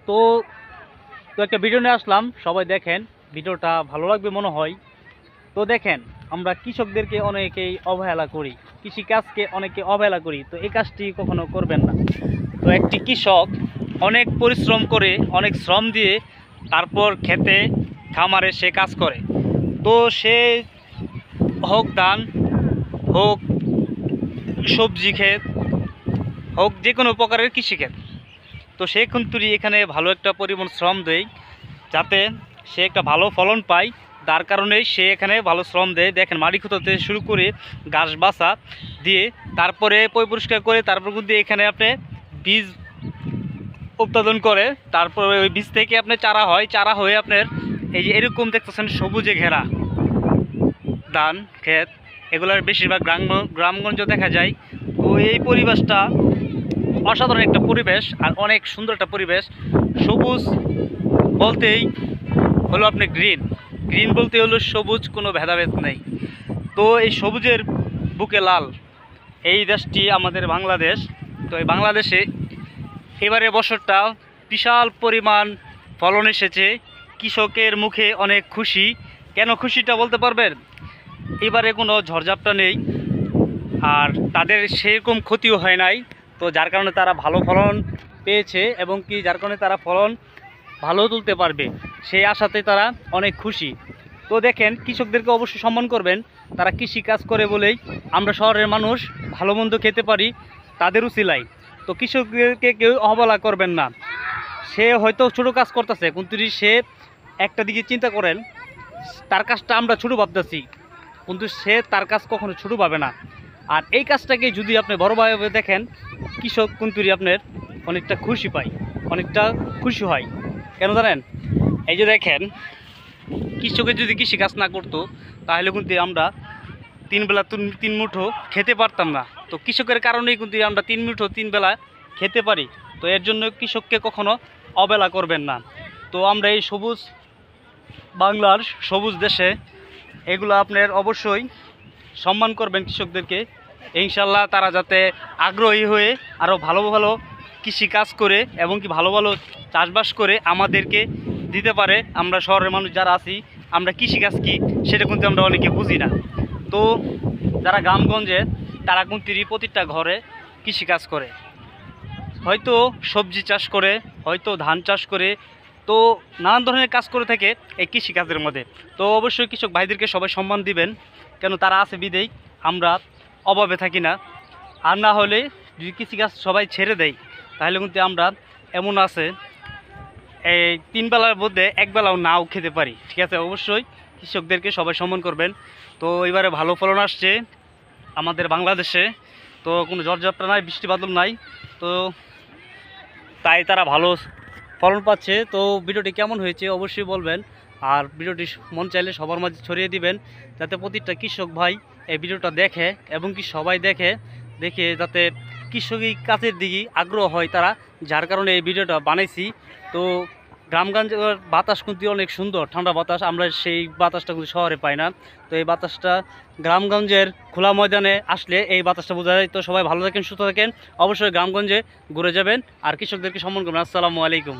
তো তো একটা ভিডিও নিয়ে আসলাম, সবাই দেখেন, ভিডিওটা ভালো লাগবে মনে হয়। তো দেখেন, আমরা কৃষকদেরকে অনেকেই অবহেলা করি, কৃষিকাজকে অনেকে অবহেলা করি, তো এই কাজটি কখনো করবেন না। তো একটি কৃষক অনেক পরিশ্রম করে, অনেক শ্রম দিয়ে তারপর খেতে খামারে সে কাজ করে। তো সে হোক ধান, হোক সবজি ক্ষেত, হোক যে কোনো প্রকারের কৃষিক্ষেত, তো সে কিন্তু এখানে ভালো একটা পরিমাণ শ্রম দেয় যাতে সে একটা ভালো ফলন পায়। তার কারণেই সে এখানে ভালো শ্রম দেয়। দেখেন, মাটি খুঁড়তে শুরু করে ঘাস বাছা দিয়ে তারপরে পরিষ্কার করে তারপর কিন্তু এখানে আপনি বীজ উৎপাদন করে, তারপরে ওই বীজ থেকে আপনি চারা হয়, চারা হয়ে আপনার এই যে এরকম দেখতেছেন সবুজে ঘেরা ধান ক্ষেত, এগুলার বেশিরভাগ গ্রামগঞ্জ দেখা যায়। তো এই পরিবেশটা অসাধারণ একটা পরিবেশ আর অনেক সুন্দর একটা পরিবেশ। সবুজ বলতেই হলো আপনি গ্রিন, গ্রিন বলতে হলো সবুজ, কোনো ভেদাভেদ নেই। তো এই সবুজের বুকে লাল এই দেশটি আমাদের বাংলাদেশ। তো এই বাংলাদেশে এবারে বছরটা বিশাল পরিমাণ ফলন এসেছে, কৃষকের মুখে অনেক খুশি। কেন খুশিটা বলতে পারবেন? এবারে কোনো ঝড়ঝাপটা নেই আর তাদের সেরকম ক্ষতিও হয় নাই, তো যার কারণে তারা ভালো ফলন পেয়েছে এবং কি যার কারণে তারা ফলন ভালো তুলতে পারবে, সেই আশাতে তারা অনেক খুশি। তো দেখেন, কৃষকদেরকে অবশ্যই সম্মান করবেন, তারা কৃষি কাজ করে বলেই আমরা শহরের মানুষ ভালো মন্দ খেতে পারি তাদের উছিলাই। তো কৃষকদেরকে কেউ অবহেলা করবেন না। সে হয়তো ছোটো কাজ করতেছে, কিন্তু সে একটা দিকে চিন্তা করেন, তার কাজটা আমরা ছোটো ভাবতেছি, কিন্তু সে তার কাজ কখনো ছোটো পাবে না। আর এই কাজটাকে যদি আপনি বড়োভাবে দেখেন, কৃষক কিন্তু আপনার অনেকটা খুশি পায়, অনেকটা খুশি হয়। কেন জানেন? এই যে দেখেন, কৃষকের যদি কৃষিকাজ না করতো তাহলে কিন্তু আমরা তিন বেলা তিন মুঠো খেতে পারতাম না। তো কৃষকের কারণেই কিন্তু আমরা তিন মুঠো তিন বেলা খেতে পারি। তো এর জন্য কৃষককে কখনো অবহেলা করবেন না। তো আমরা এই সবুজ বাংলার সবুজ দেশে এগুলো আপনার অবশ্যই সম্মান করবেন কৃষকদেরকে। ইনশাল্লাহ তারা যাতে আগ্রহী হয়ে আরও ভালো ভালো কৃষিকাজ করে এবং কি ভালো ভালো চাষবাস করে আমাদেরকে দিতে পারে। আমরা শহরের মানুষ যারা আছি, আমরা কৃষিকাজ কী সেটা কিন্তু আমরা অনেকে বুঝি না। তো যারা গ্রামগঞ্জে, তারা কিন্তু প্রতিটা ঘরে কৃষিকাজ করে, হয়তো সবজি চাষ করে, হয়তো ধান চাষ করে, তো নানান ধরনের কাজ করে থাকে এই কৃষিকাজের মধ্যে। তো অবশ্যই কৃষক ভাইদেরকে সবাই সম্মান দিবেন, কেন তারা আছে বিদেই আমরা অভাবে থাকি না। আর না হলে যদি কৃষিকাজ সবাই ছেড়ে দেয় তাহলে কিন্তু আমরা এমন আছে এই তিন বেলার মধ্যে এক বেলাও নাও খেতে পারি। ঠিক আছে, অবশ্যই কৃষকদেরকে সবাই সম্মান করবেন। তো এবারে ভালো ফলন আসছে আমাদের বাংলাদেশে, তো কোনো ঝড়ঝাপটা নাই, বৃষ্টি বাদল নাই, তো তাই তারা ভালো ফলন পাচ্ছে। তো ভিডিওটি কেমন হয়েছে অবশ্যই বলবেন, আর ভিডিওটি মন চাইলে সবার মাঝে ছড়িয়ে দিবেন, যাতে প্রতিটা কৃষক ভাই এই ভিডিওটা দেখে এবং কি সবাই দেখে যাতে কৃষকই কাজের দিকে আগ্রহ হয় তারা, যার কারণে এই ভিডিওটা বানাইছি। তো গ্রামগঞ্জের বাতাস কিন্তু অনেক সুন্দর, ঠান্ডা বাতাস, আমরা সেই বাতাসটা কিন্তু শহরে পাই না। তো এই বাতাসটা গ্রামগঞ্জের খোলা ময়দানে আসলে এই বাতাসটা বোঝা যায়। তো সবাই ভালো থাকেন, সুস্থ থাকেন, অবশ্যই গ্রামগঞ্জে ঘুরে যাবেন আর কৃষকদেরকে সম্মান করবেন। আসসালামু আলাইকুম।